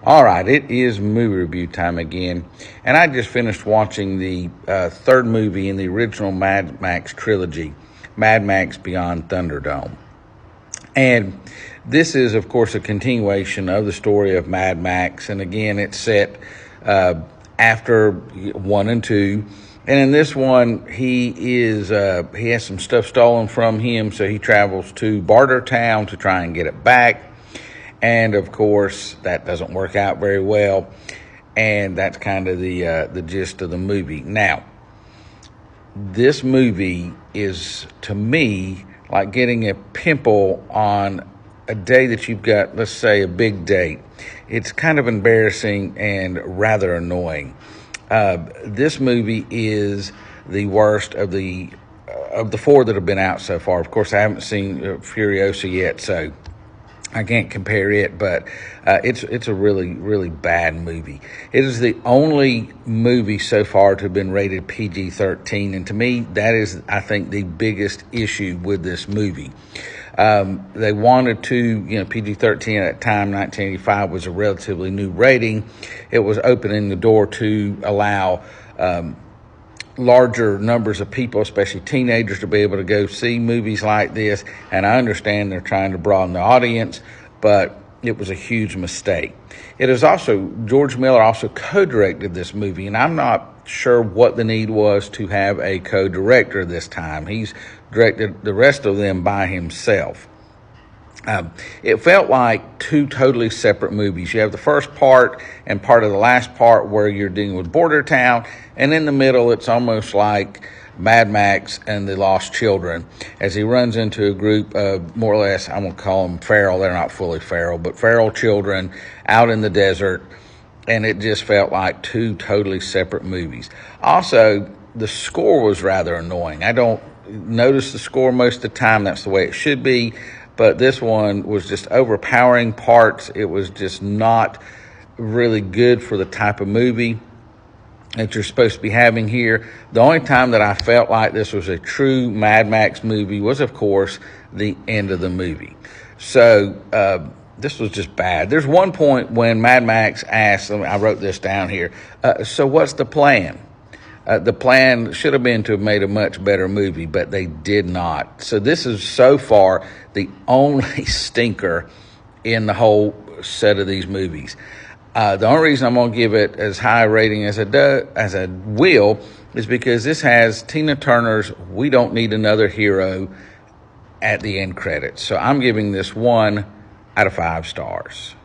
All right, it is movie review time again, and I just finished watching the third movie in the original Mad Max trilogy, Mad Max Beyond Thunderdome. And this is, of course, a continuation of the story of Mad Max, and again, it's set after 1 and 2. And in this one, he has some stuff stolen from him, so he travels to Bartertown to try and get it back. And of course, that doesn't work out very well, and that's kind of the gist of the movie. Now, this movie is, to me, like getting a pimple on a day that you've got, let's say, a big date. It's kind of embarrassing and rather annoying. This movie is the worst of the four that have been out so far. Of course, I haven't seen Furiosa yet, so I can't compare it, but it's a really, really bad movie. It is the only movie so far to have been rated PG-13, and to me, that is, I think, the biggest issue with this movie. They wanted to, PG-13 at that time, 1985, was a relatively new rating. It was opening the door to allow larger numbers of people, especially teenagers, to be able to go see movies like this. And I understand they're trying to broaden the audience, but it was a huge mistake. It is also, George Miller also co-directed this movie, and I'm not sure what the need was to have a co-director this time. He's directed the rest of them by himself. It felt like two totally separate movies. You have the first part and part of the last part where you're dealing with Bordertown, and in the middle it's almost like Mad Max and the Lost Children, as he runs into a group of, more or less, I'm going to call them feral, they're not fully feral, but feral children out in the desert, and it just felt like two totally separate movies. Also, the score was rather annoying. I don't notice the score most of the time. That's the way it should be. But this one was just overpowering parts. It was just not really good for the type of movie that you're supposed to be having here. The only time that I felt like this was a true Mad Max movie was, of course, the end of the movie. So this was just bad. There's one point when Mad Max asks, I wrote this down here, so what's the plan? The plan should have been to have made a much better movie, but they did not. So this is so far the only stinker in the whole set of these movies. The only reason I'm going to give it as high a rating as I will is because this has Tina Turner's "We Don't Need Another Hero" at the end credits. So I'm giving this 1 out of 5 stars.